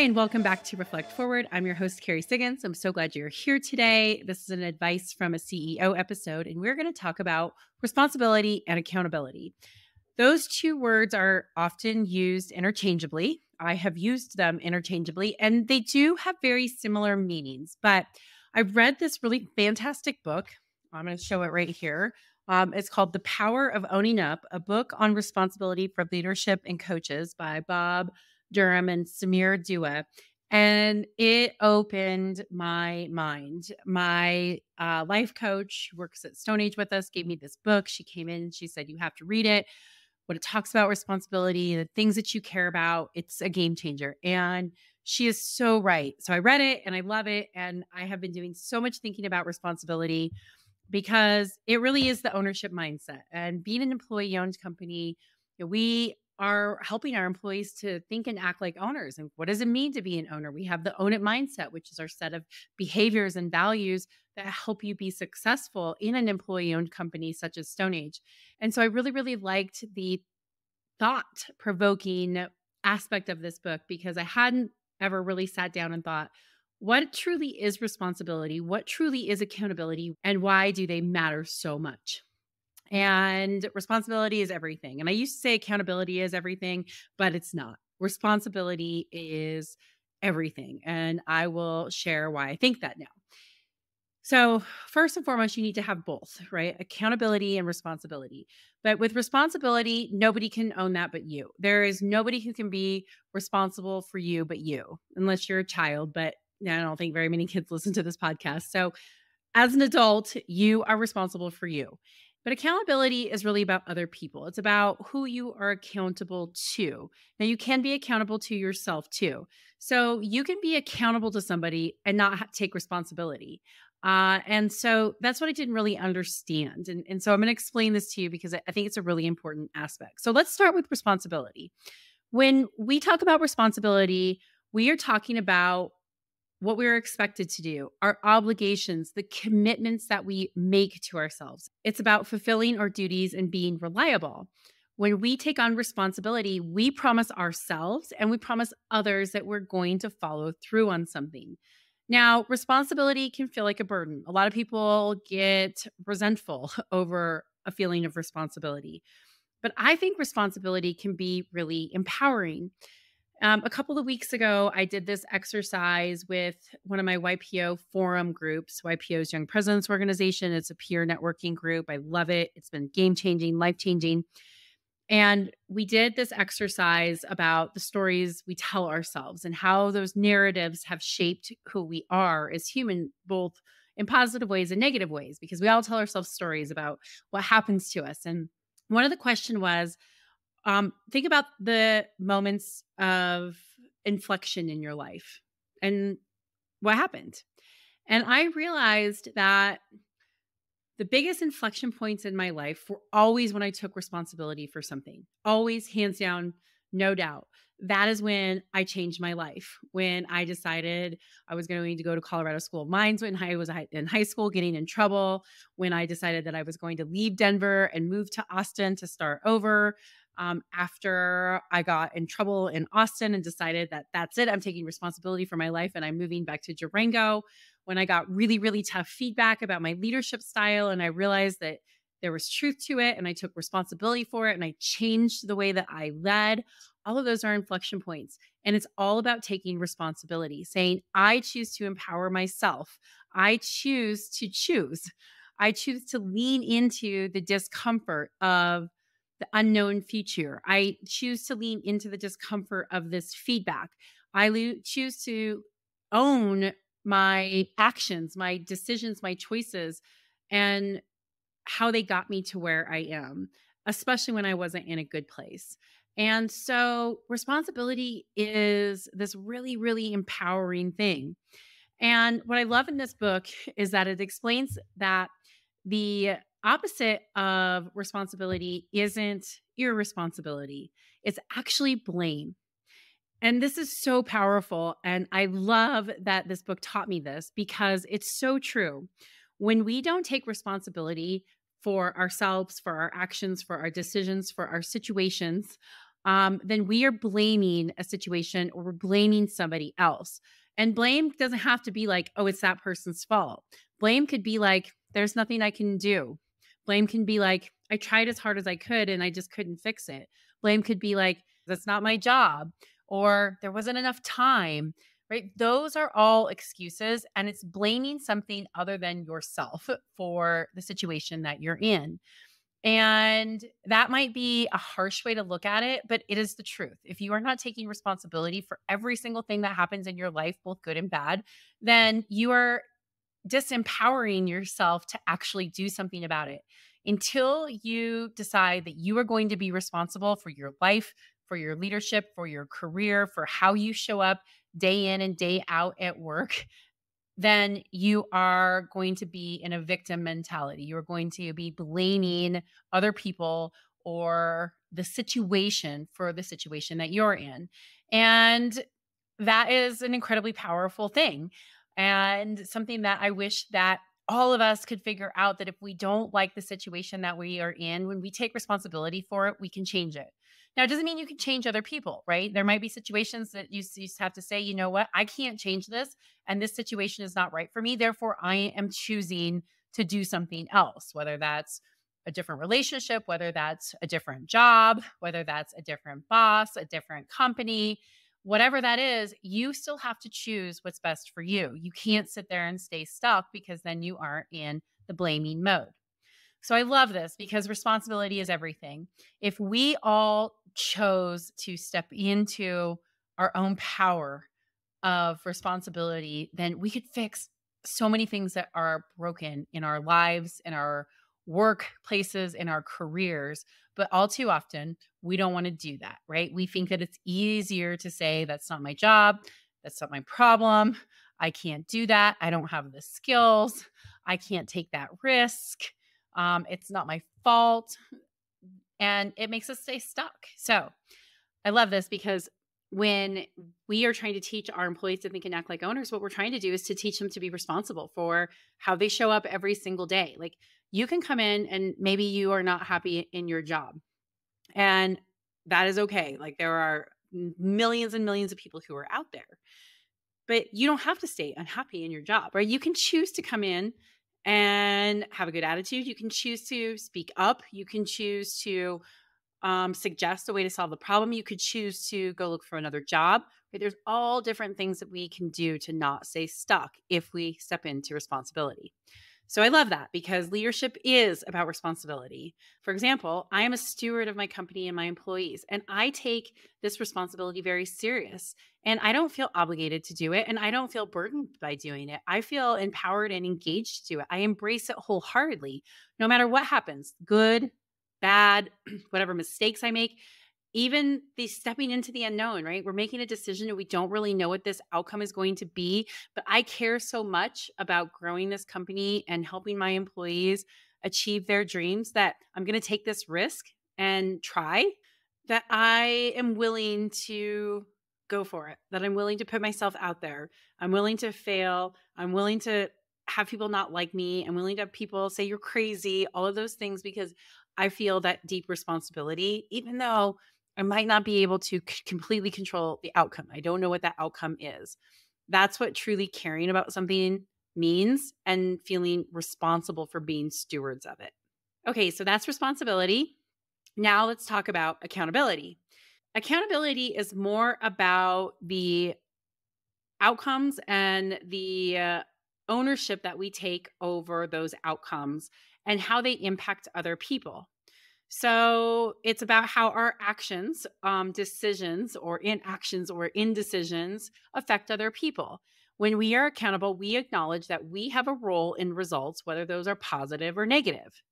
and welcome back to Reflect Forward. I'm your host, Carrie Siggins. I'm so glad you're here today. This is an advice from a CEO episode, and we're going to talk about responsibility and accountability. Those two words are often used interchangeably. I have used them interchangeably, and they do have very similar meanings. But I read this really fantastic book. I'm going to show it right here. It's called The Power of Owning Up, a book on responsibility for leadership and coaches by Bob Durham and Samir Dua. And it opened my mind. My life coach who works at Stone Age with us gave me this book. She came in and she said, you have to read it. What it talks about responsibility, the things that you care about, it's a game changer. And she is so right. So I read it and I love it. And I have been doing so much thinking about responsibility because it really is the ownership mindset. And being an employee-owned company, we are helping our employees to think and act like owners. And what does it mean to be an owner? We have the own it mindset, which is our set of behaviors and values that help you be successful in an employee-owned company such as Stone Age. And so I really, really liked the thought-provoking aspect of this book because I hadn't ever really sat down and thought, what truly is responsibility? What truly is accountability? And why do they matter so much? And responsibility is everything. And I used to say accountability is everything, but it's not. Responsibility is everything. And I will share why I think that now. So first and foremost, you need to have both, right? Accountability and responsibility. But with responsibility, nobody can own that but you. There is nobody who can be responsible for you but you, unless you're a child. But I don't think very many kids listen to this podcast. So as an adult, you are responsible for you. But accountability is really about other people. It's about who you are accountable to. Now, you can be accountable to yourself too. So you can be accountable to somebody and not take responsibility. And so that's what I didn't really understand. And so I'm going to explain this to you because I think it's a really important aspect. So let's start with responsibility. When we talk about responsibility, we are talking about what we're expected to do, our obligations, the commitments that we make to ourselves. It's about fulfilling our duties and being reliable. When we take on responsibility, we promise ourselves and we promise others that we're going to follow through on something. Now, responsibility can feel like a burden. A lot of people get resentful over a feeling of responsibility. But I think responsibility can be really empowering. A couple of weeks ago, I did this exercise with one of my YPO forum groups, YPO's Young Presidents Organization. It's a peer networking group. I love it. It's been game-changing, life-changing. And we did this exercise about the stories we tell ourselves and how those narratives have shaped who we are as human, both in positive ways and negative ways, because we all tell ourselves stories about what happens to us. And one of the questions was, think about the moments of inflection in your life and what happened. And I realized that the biggest inflection points in my life were always when I took responsibility for something. Always, hands down, no doubt. That is when I changed my life. When I decided I was going to go to Colorado School of Mines when I was in high school, getting in trouble. When I decided that I was going to leave Denver and move to Austin to start over. After I got in trouble in Austin and decided that that's it, I'm taking responsibility for my life and I'm moving back to Durango. When I got really, really tough feedback about my leadership style and I realized that there was truth to it and I took responsibility for it and I changed the way that I led. All of those are inflection points. And it's all about taking responsibility, saying, I choose to empower myself. I choose to choose. I choose to lean into the discomfort of the unknown future. I choose to lean into the discomfort of this feedback. I choose to own my actions, my decisions, my choices, and how they got me to where I am, especially when I wasn't in a good place. And so responsibility is this really, really empowering thing. And what I love in this book is that it explains that the opposite of responsibility isn't irresponsibility. It's actually blame. And this is so powerful. And I love that this book taught me this because it's so true. When we don't take responsibility for ourselves, for our actions, for our decisions, for our situations, then we are blaming a situation or we're blaming somebody else. And blame doesn't have to be like, oh, it's that person's fault. Blame could be like, there's nothing I can do. Blame can be like, I tried as hard as I could and I just couldn't fix it. Blame could be like, that's not my job, or there wasn't enough time, right? Those are all excuses, and it's blaming something other than yourself for the situation that you're in. And that might be a harsh way to look at it, but it is the truth. If you are not taking responsibility for every single thing that happens in your life, both good and bad, then you are disempowering yourself to actually do something about it. Until you decide that you are going to be responsible for your life, for your leadership, for your career, for how you show up day in and day out at work, then you are going to be in a victim mentality. You're going to be blaming other people or the situation for the situation that you're in. And that is an incredibly powerful thing, and something that I wish that all of us could figure out, that if we don't like the situation that we are in, when we take responsibility for it, we can change it. Now, it doesn't mean you can change other people, right? There might be situations that you just have to say, you know what, I can't change this, and this situation is not right for me. Therefore, I am choosing to do something else, whether that's a different relationship, whether that's a different job, whether that's a different boss, a different company. Whatever that is, you still have to choose what's best for you. You can't sit there and stay stuck, because then you aren't in the blaming mode. So I love this because responsibility is everything. If we all chose to step into our own power of responsibility, then we could fix so many things that are broken in our lives, in our workplaces, in our careers. But all too often, we don't want to do that, right? We think that it's easier to say, that's not my job. That's not my problem. I can't do that. I don't have the skills. I can't take that risk. It's not my fault. And it makes us stay stuck. So I love this because when we are trying to teach our employees to think and act like owners, what we're trying to do is to teach them to be responsible for how they show up every single day. Like, you can come in and maybe you are not happy in your job, and that is okay. Like, there are millions and millions of people who are out there, but you don't have to stay unhappy in your job, right? You can choose to come in and have a good attitude. You can choose to speak up. You can choose to suggest a way to solve the problem. You could choose to go look for another job. Right? There's all different things that we can do to not stay stuck if we step into responsibility. So I love that, because leadership is about responsibility. For example, I am a steward of my company and my employees, and I take this responsibility very serious. And I don't feel obligated to do it, and I don't feel burdened by doing it. I feel empowered and engaged to it. I embrace it wholeheartedly, no matter what happens, good, bad, whatever mistakes I make. Even the stepping into the unknown, right? We're making a decision and we don't really know what this outcome is going to be. But I care so much about growing this company and helping my employees achieve their dreams that I'm going to take this risk and try, that I am willing to go for it, that I'm willing to put myself out there. I'm willing to fail. I'm willing to have people not like me. I'm willing to have people say you're crazy, all of those things, because I feel that deep responsibility, even though I might not be able to completely control the outcome. I don't know what that outcome is. That's what truly caring about something means, and feeling responsible for being stewards of it. Okay, so that's responsibility. Now let's talk about accountability. Accountability is more about the outcomes and the ownership that we take over those outcomes and how they impact other people. So it's about how our actions, decisions, or inactions or indecisions affect other people. When we are accountable, we acknowledge that we have a role in results, whether those are positive or negative.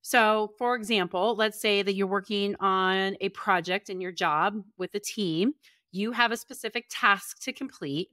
So, for example, let's say that you're working on a project in your job with a team. You have a specific task to complete.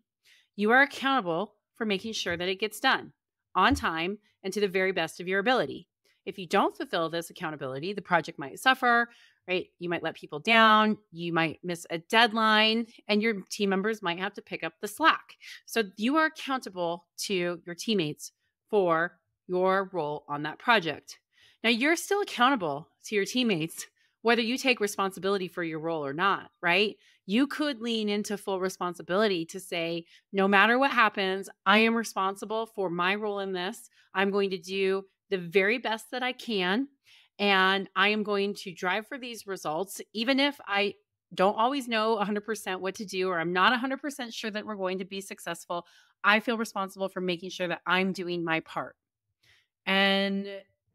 You are accountable for making sure that it gets done on time and to the very best of your ability. If you don't fulfill this accountability, the project might suffer, right? You might let people down, you might miss a deadline, and your team members might have to pick up the slack. So you are accountable to your teammates for your role on that project. Now, you're still accountable to your teammates whether you take responsibility for your role or not, right? You could lean into full responsibility to say, no matter what happens, I am responsible for my role in this. I'm going to do the very best that I can. And I am going to drive for these results, even if I don't always know 100% what to do, or I'm not 100% sure that we're going to be successful. I feel responsible for making sure that I'm doing my part. And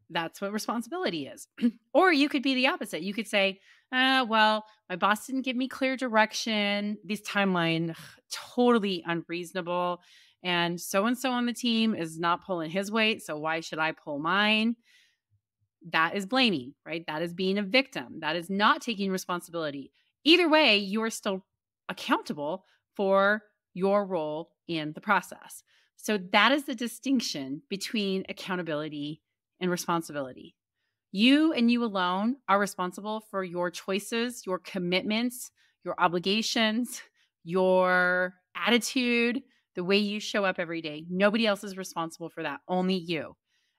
that's what responsibility is. Or you could be the opposite. You could say, well, my boss didn't give me clear direction. This timeline, totally unreasonable. And so on the team is not pulling his weight. So why should I pull mine? That is blaming, right? That is being a victim. That is not taking responsibility. Either way, you are still accountable for your role in the process. So that is the distinction between accountability and responsibility. You and you alone are responsible for your choices, your commitments, your obligations, your attitude, the way you show up every day. Nobody else is responsible for that, only you.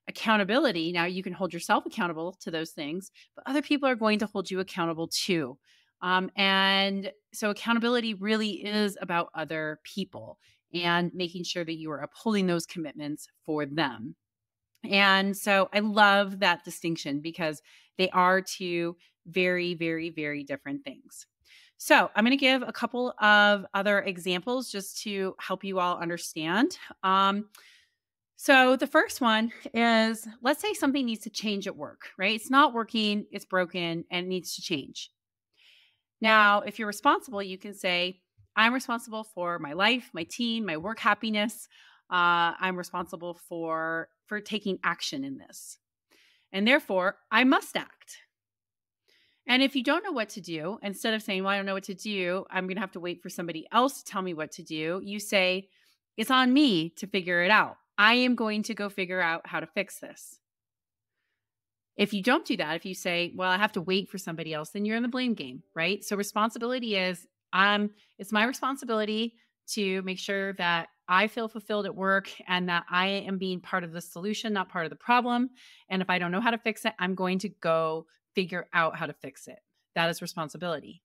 Accountability, now you can hold yourself accountable to those things, but other people are going to hold you accountable too. And so accountability really is about other people and making sure that you are upholding those commitments for them. And so I love that distinction because they are two very, very, very different things. So I'm going to give a couple of other examples just to help you all understand. So the first one is, let's say something needs to change at work, right? It's not working, it's broken, and it needs to change. Now, if you're responsible, you can say, I'm responsible for my life, my team, my work happiness. I'm responsible for taking action in this. And therefore, I must act. And if you don't know what to do, instead of saying, well, I don't know what to do, I'm going to have to wait for somebody else to tell me what to do, you say, it's on me to figure it out. I am going to go figure out how to fix this. If you don't do that, if you say, well, I have to wait for somebody else, then you're in the blame game, right? So responsibility is, it's my responsibility to make sure that I feel fulfilled at work and that I am being part of the solution, not part of the problem. And if I don't know how to fix it, I'm going to go figure out how to fix it. That is responsibility.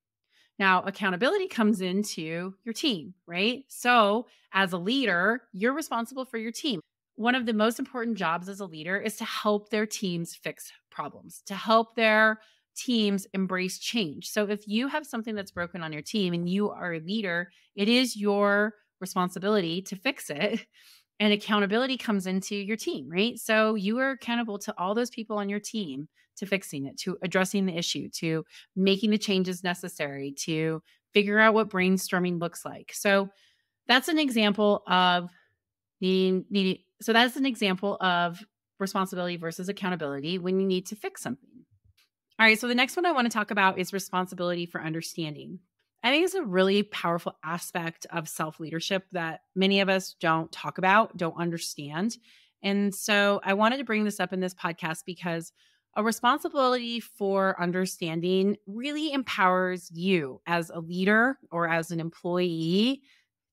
Now, accountability comes into your team, right? So as a leader, you're responsible for your team. One of the most important jobs as a leader is to help their teams fix problems, to help their teams embrace change. So if you have something that's broken on your team and you are a leader, it is your responsibility to fix it. And accountability comes into your team, right? So you are accountable to all those people on your team to fixing it, to addressing the issue, to making the changes necessary, to figure out what brainstorming looks like. So that's an example of that's an example of responsibility versus accountability when you need to fix something. All right, so the next one I want to talk about is responsibility for understanding. I think it's a really powerful aspect of self-leadership that many of us don't talk about, don't understand. And so I wanted to bring this up in this podcast because a responsibility for understanding really empowers you as a leader or as an employee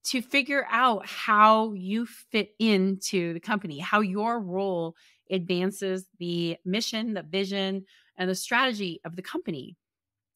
to figure out how you fit into the company, how your role advances the mission, the vision, and the strategy of the company.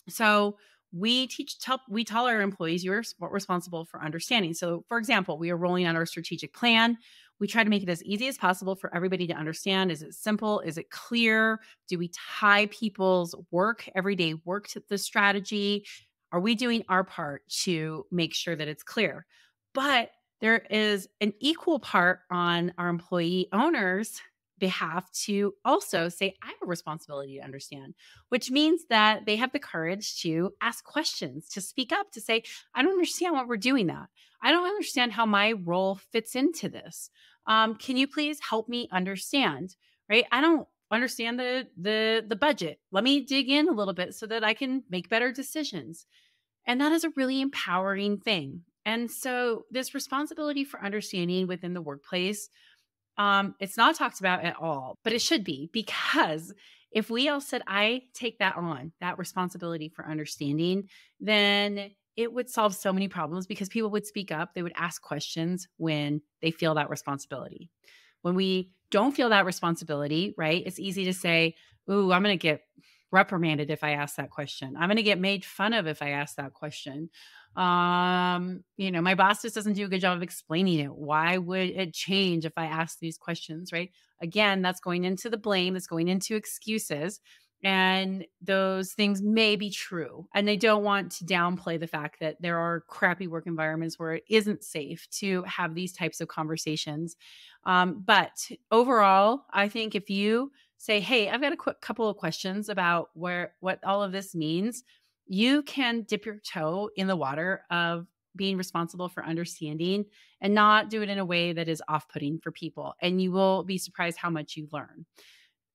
So we tell our employees you're responsible for understanding. So for example, we are rolling out our strategic plan. We try to make it as easy as possible for everybody to understand. Is it simple? Is it clear? Do we tie people's work, everyday work, to the strategy? Are we doing our part to make sure that it's clear? But there is an equal part on our employee owners' behalf to also say, I have a responsibility to understand, which means that they have the courage to ask questions, to speak up, to say, I don't understand what we're doing that. I don't understand how my role fits into this. Can you please help me understand, right? I don't understand the budget. Let me dig in a little bit so that I can make better decisions. And that is a really empowering thing. And so this responsibility for understanding within the workplace, it's not talked about at all, but it should be, because if we all said, I take that on, that responsibility for understanding, then it would solve so many problems because people would speak up. They would ask questions when they feel that responsibility. When we don't feel that responsibility, right? It's easy to say, ooh, I'm going to get reprimanded if I ask that question. I'm going to get made fun of if I ask that question. My boss just doesn't do a good job of explaining it. Why would it change if I ask these questions, right? Again, that's going into the blame, that's going into excuses. And those things may be true. And they don't want to downplay the fact that there are crappy work environments where it isn't safe to have these types of conversations. But overall, I think if you say, hey, I've got a quick couple of questions about what all of this means, you can dip your toe in the water of being responsible for understanding and not do it in a way that is off-putting for people. And you will be surprised how much you learn.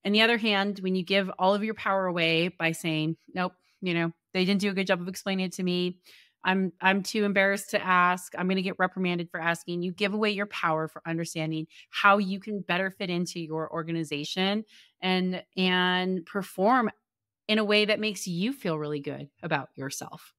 On the other hand, when you give all of your power away by saying, nope, they didn't do a good job of explaining it to me. I'm too embarrassed to ask. I'm going to get reprimanded for asking. You give away your power for understanding how you can better fit into your organization and perform in a way that makes you feel really good about yourself.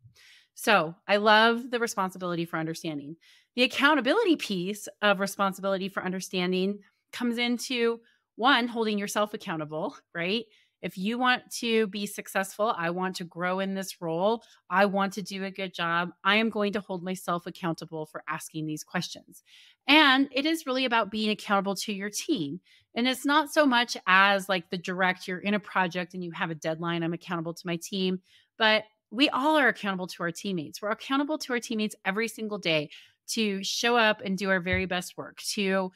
So I love the responsibility for understanding. The accountability piece of responsibility for understanding comes into one, holding yourself accountable, right? If you want to be successful, I want to grow in this role, I want to do a good job, I am going to hold myself accountable for asking these questions. And it is really about being accountable to your team. And it's not so much as like the direct, you're in a project and you have a deadline, I'm accountable to my team, but we all are accountable to our teammates. We're accountable to our teammates every single day to show up and do our very best work, to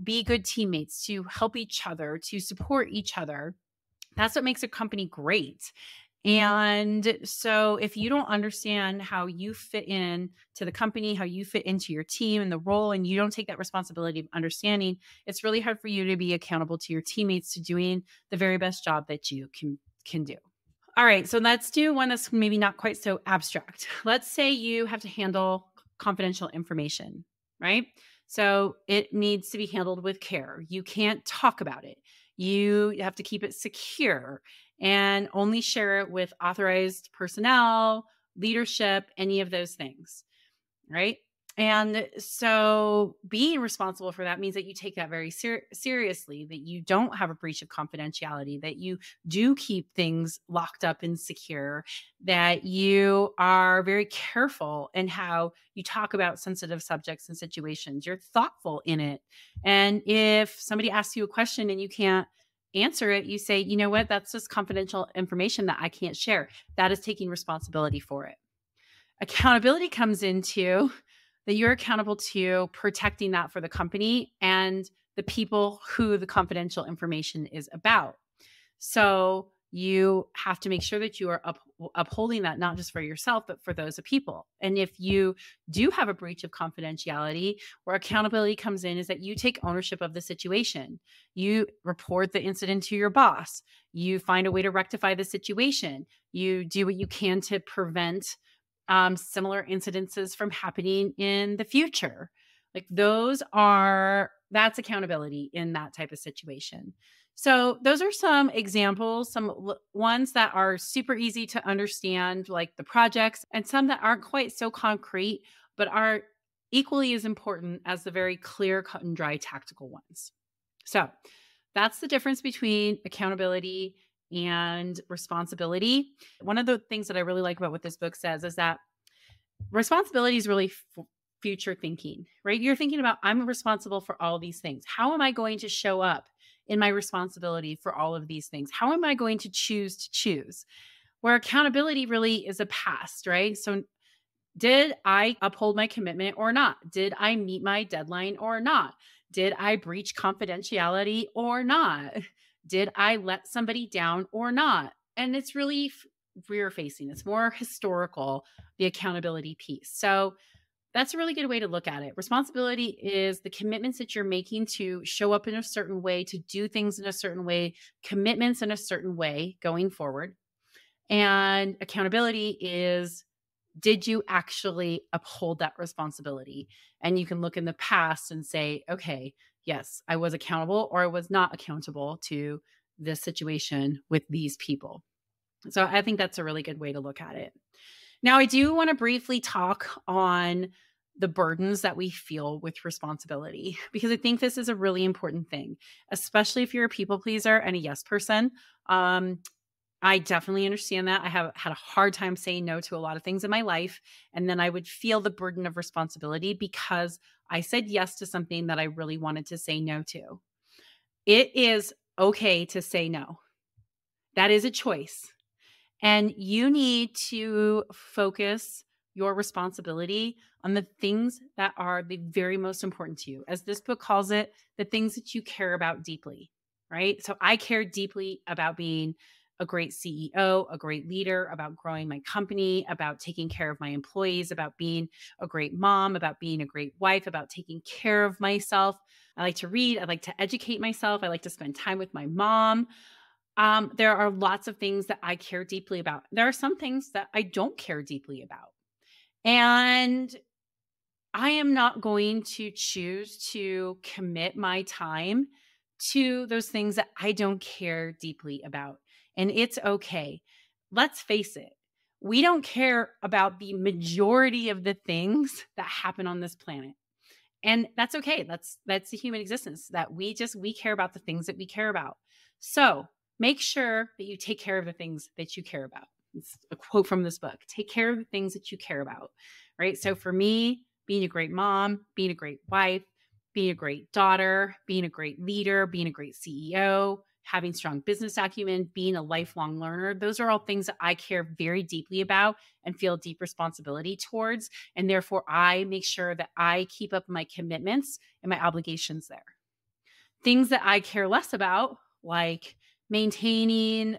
be good teammates, to help each other, to support each other. That's what makes a company great. And so if you don't understand how you fit in to the company, how you fit into your team and the role, and you don't take that responsibility of understanding, it's really hard for you to be accountable to your teammates to doing the very best job that you can do. All right, so let's do one that's maybe not quite so abstract. Let's say you have to handle confidential information, right? So it needs to be handled with care. You can't talk about it. You have to keep it secure and only share it with authorized personnel, leadership, any of those things, right? And so being responsible for that means that you take that very seriously, that you don't have a breach of confidentiality, that you do keep things locked up and secure, that you are very careful in how you talk about sensitive subjects and situations. You're thoughtful in it. And if somebody asks you a question and you can't answer it, you say, you know what, that's just confidential information that I can't share. That is taking responsibility for it. Accountability comes into that you're accountable to protecting that for the company and the people who the confidential information is about. So you have to make sure that you are upholding that, not just for yourself, but for those of people. And if you do have a breach of confidentiality, where accountability comes in is that you take ownership of the situation. You report the incident to your boss. You find a way to rectify the situation. You do what you can to prevent similar incidences from happening in the future. Like that's accountability in that type of situation. So those are some examples, some ones that are super easy to understand, like the projects, and some that aren't quite so concrete, but are equally as important as the very clear, cut and dry tactical ones. So that's the difference between accountability and responsibility. One of the things that I really like about what this book says is that responsibility is really future thinking, right? You're thinking about, I'm responsible for all these things. How am I going to show up in my responsibility for all of these things? How am I going to choose? Where accountability really is a past, right? So did I uphold my commitment or not? Did I meet my deadline or not? Did I breach confidentiality or not? Did I let somebody down or not? And it's really rear facing. It's more historical, the accountability piece. So that's a really good way to look at it. Responsibility is the commitments that you're making to show up in a certain way, to do things in a certain way, commitments in a certain way going forward. And accountability is, did you actually uphold that responsibility? And you can look in the past and say, okay, yes, I was accountable or I was not accountable to this situation with these people. So I think that's a really good way to look at it. Now, I do want to briefly talk on the burdens that we feel with responsibility, because I think this is a really important thing, especially if you're a people pleaser and a yes person. Um, I definitely understand that. I have had a hard time saying no to a lot of things in my life. And then I would feel the burden of responsibility because I said yes to something that I really wanted to say no to. It is okay to say no. That is a choice. And you need to focus your responsibility on the things that are the very most important to you. As this book calls it, the things that you care about deeply, right? So I care deeply about being a great CEO, a great leader, about growing my company, about taking care of my employees, about being a great mom, about being a great wife, about taking care of myself. I like to read. I like to educate myself. I like to spend time with my mom. There are lots of things that I care deeply about. There are some things that I don't care deeply about. And I am not going to choose to commit my time to those things that I don't care deeply about. And it's okay. Let's face it. We don't care about the majority of the things that happen on this planet. And that's okay. That's the human existence, that we care about the things that we care about. So make sure that you take care of the things that you care about. It's a quote from this book. Take care of the things that you care about. Right. So for me, being a great mom, being a great wife, being a great daughter, being a great leader, being a great CEO, having strong business acumen, being a lifelong learner, those are all things that I care very deeply about and feel deep responsibility towards. And therefore, I make sure that I keep up my commitments and my obligations there. Things that I care less about, like maintaining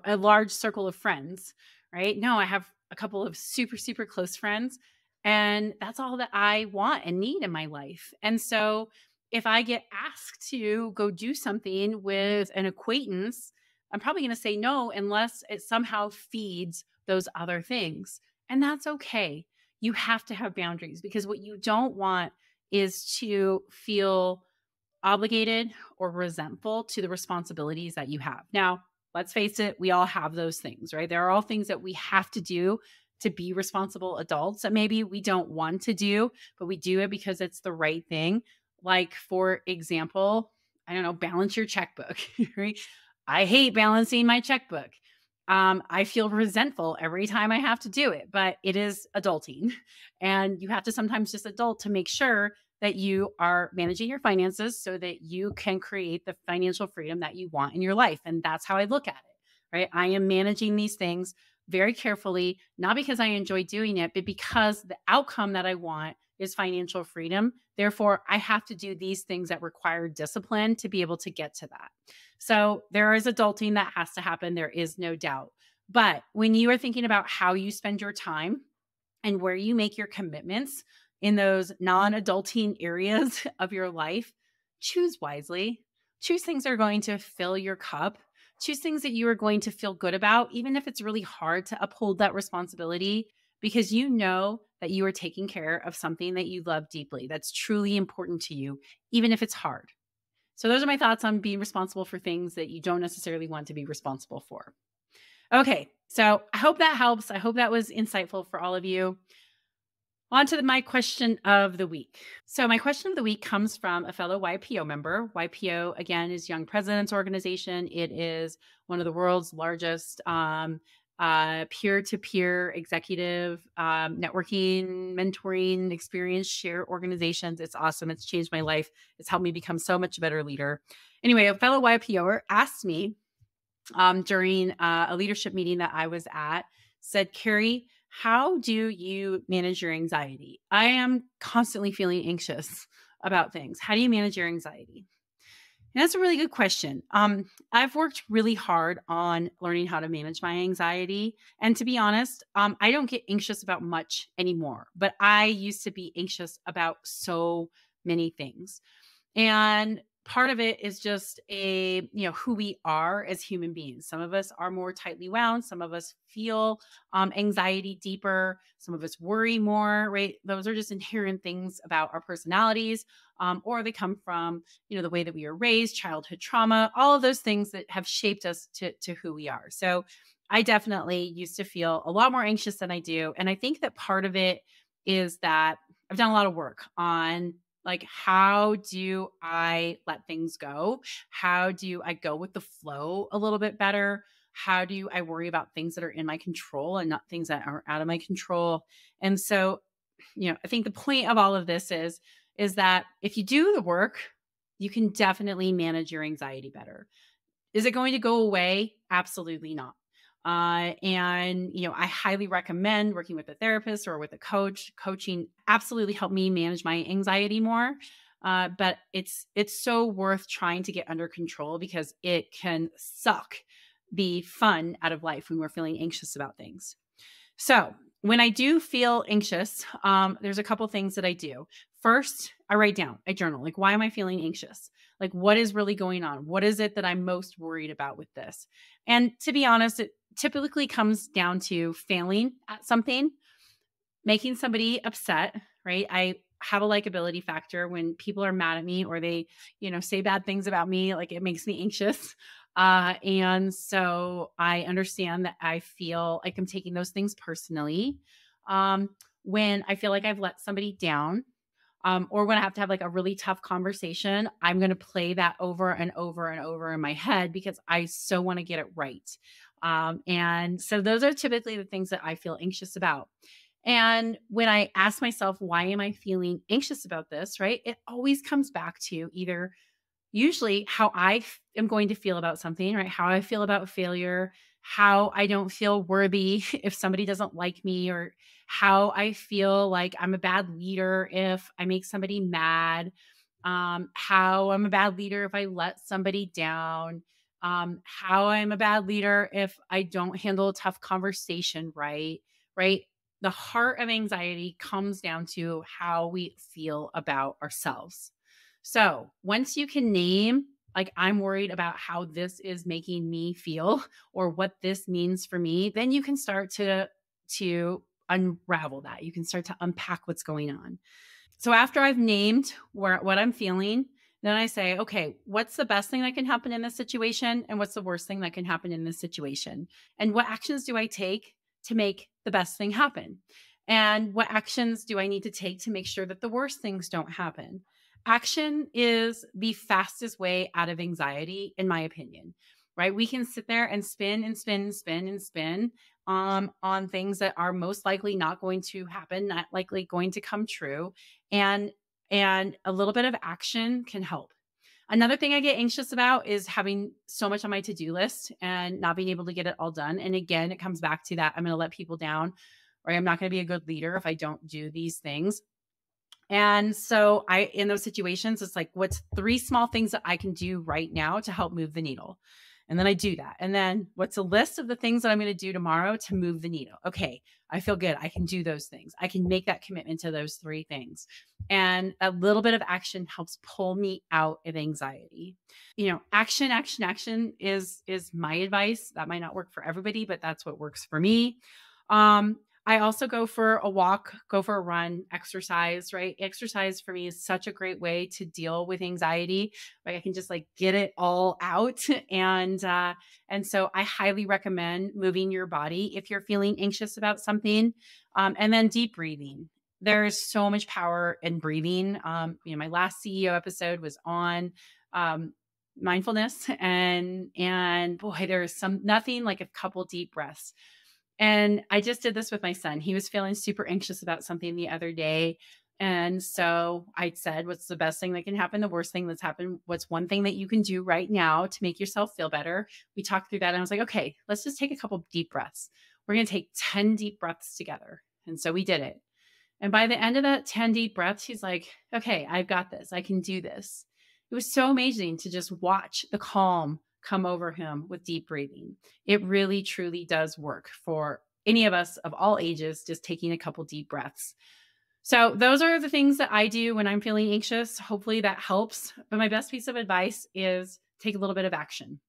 a large circle of friends, right? No, I have a couple of super, super close friends, and that's all that I want and need in my life. And so if I get asked to go do something with an acquaintance, I'm probably going to say no unless it somehow feeds those other things. And that's okay. You have to have boundaries, because what you don't want is to feel obligated or resentful to the responsibilities that you have. Now, let's face it, we all have those things, right? There are all things that we have to do to be responsible adults that maybe we don't want to do, but we do it because it's the right thing. Like, for example, I don't know, balance your checkbook, right? I hate balancing my checkbook. I feel resentful every time I have to do it, but it is adulting. And you have to sometimes just adult to make sure that you are managing your finances so that you can create the financial freedom that you want in your life. And that's how I look at it, right? I am managing these things very carefully, not because I enjoy doing it, but because the outcome that I want is financial freedom. Therefore, I have to do these things that require discipline to be able to get to that. So there is adulting that has to happen. There is no doubt. But when you are thinking about how you spend your time and where you make your commitments in those non-adulting areas of your life, choose wisely. Choose things that are going to fill your cup. Choose things that you are going to feel good about, even if it's really hard to uphold that responsibility, because you know that you are taking care of something that you love deeply, that's truly important to you, even if it's hard. So those are my thoughts on being responsible for things that you don't necessarily want to be responsible for. Okay, so I hope that helps. I hope that was insightful for all of you. On to my question of the week. So my question of the week comes from a fellow YPO member. YPO, again, is Young Presidents Organization. It is one of the world's largest peer-to-peer executive networking, mentoring, experience share organizations. It's awesome. It's changed my life. It's helped me become so much better leader. Anyway, a fellow YPOer asked me during a leadership meeting that I was at, said, Carrie, how do you manage your anxiety? I am constantly feeling anxious about things. How do you manage your anxiety? And that's a really good question. I've worked really hard on learning how to manage my anxiety. And to be honest, I don't get anxious about much anymore, but I used to be anxious about so many things. And part of it is just who we are as human beings. Some of us are more tightly wound. Some of us feel anxiety deeper. Some of us worry more, right? Those are just inherent things about our personalities, or they come from, the way that we were raised, childhood trauma, all of those things that have shaped us to who we are. So I definitely used to feel a lot more anxious than I do. And I think that part of it is that I've done a lot of work on like, how do I let things go? How do I go with the flow a little bit better? How do I worry about things that are in my control and not things that are out of my control? And so, I think the point of all of this is that if you do the work, you can definitely manage your anxiety better. Is it going to go away? Absolutely not. And I highly recommend working with a therapist or with a coach. Coaching absolutely helped me manage my anxiety more. But it's so worth trying to get under control because it can suck the fun out of life when we're feeling anxious about things. So when I do feel anxious, there's a couple things that I do. First, I write down, I journal. Like, why am I feeling anxious? Like, what is really going on? What is it that I'm most worried about with this? And to be honest, it typically comes down to failing at something, making somebody upset, right? I have a likability factor. When people are mad at me or they, say bad things about me, like it makes me anxious. And so I understand that I feel like I'm taking those things personally. When I feel like I've let somebody down, or when I have to have like a really tough conversation, I'm going to play that over and over and over in my head because I so want to get it right. And so those are typically the things that I feel anxious about. And when I ask myself, why am I feeling anxious about this? Right? It always comes back to either usually how am going to feel about something, right? How I feel about failure, how I don't feel worthy if somebody doesn't like me, or how I feel like I'm a bad leader if I make somebody mad, how I'm a bad leader if I let somebody down, how I'm a bad leader if I don't handle a tough conversation right, right? The heart of anxiety comes down to how we feel about ourselves. So once you can name, like, I'm worried about how this is making me feel or what this means for me, then you can start to unravel that. You can start to unpack what's going on. So after I've named what I'm feeling, then I say, okay, what's the best thing that can happen in this situation? And what's the worst thing that can happen in this situation? And what actions do I take to make the best thing happen? And what actions do I need to take to make sure that the worst things don't happen? Action is the fastest way out of anxiety, in my opinion, right? We can sit there and spin and spin and spin and spin on things that are most likely not going to happen, not likely going to come true. And a little bit of action can help. Another thing I get anxious about is having so much on my to-do list and not being able to get it all done. And again, it comes back to that I'm going to let people down, or I'm not going to be a good leader if I don't do these things. And so in those situations, it's like, what's 3 small things that I can do right now to help move the needle? And then I do that. And then what's a list of the things that I'm going to do tomorrow to move the needle? Okay, I feel good. I can do those things. I can make that commitment to those 3 things. And a little bit of action helps pull me out of anxiety. Action, action, action is my advice. That might not work for everybody, but that's what works for me. I also go for a walk, go for a run, exercise, right? Exercise for me is such a great way to deal with anxiety. Right? I can just like get it all out. And so I highly recommend moving your body if you're feeling anxious about something. And then deep breathing. There's so much power in breathing. My last CEO episode was on mindfulness, and boy, there's nothing like a couple deep breaths. And I just did this with my son. He was feeling super anxious about something the other day. And so I said, what's the best thing that can happen? The worst thing that's happened? What's one thing that you can do right now to make yourself feel better? We talked through that. And I was like, okay, let's just take a couple deep breaths. We're going to take 10 deep breaths together. And so we did it. And by the end of that 10 deep breaths, he's like, okay, I've got this. I can do this. It was so amazing to just watch the calm come over him with deep breathing. It really, truly does work for any of us of all ages, just taking a couple deep breaths. So those are the things that I do when I'm feeling anxious. Hopefully that helps. But my best piece of advice is take a little bit of action.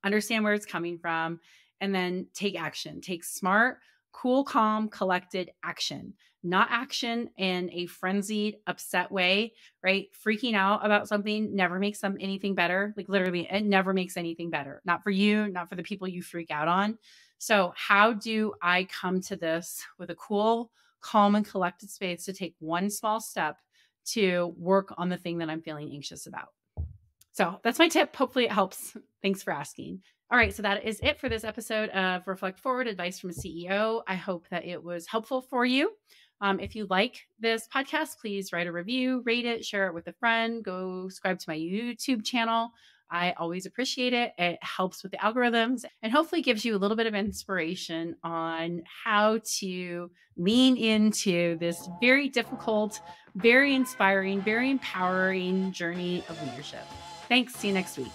Understand where it's coming from, and then take action. Take smart, cool, calm, collected action. Not action in a frenzied, upset way, right? Freaking out about something never makes anything better. Like literally, it never makes anything better. Not for you, not for the people you freak out on. So how do I come to this with a cool, calm and collected space to take one small step to work on the thing that I'm feeling anxious about. So that's my tip. Hopefully it helps. Thanks for asking. All right. So that is it for this episode of Reflect Forward, Advice from a CEO. I hope that it was helpful for you. If you like this podcast, please write a review, rate it, share it with a friend, go subscribe to my YouTube channel. I always appreciate it. It helps with the algorithms and hopefully gives you a little bit of inspiration on how to lean into this very difficult, very inspiring, very empowering journey of leadership. Thanks. See you next week.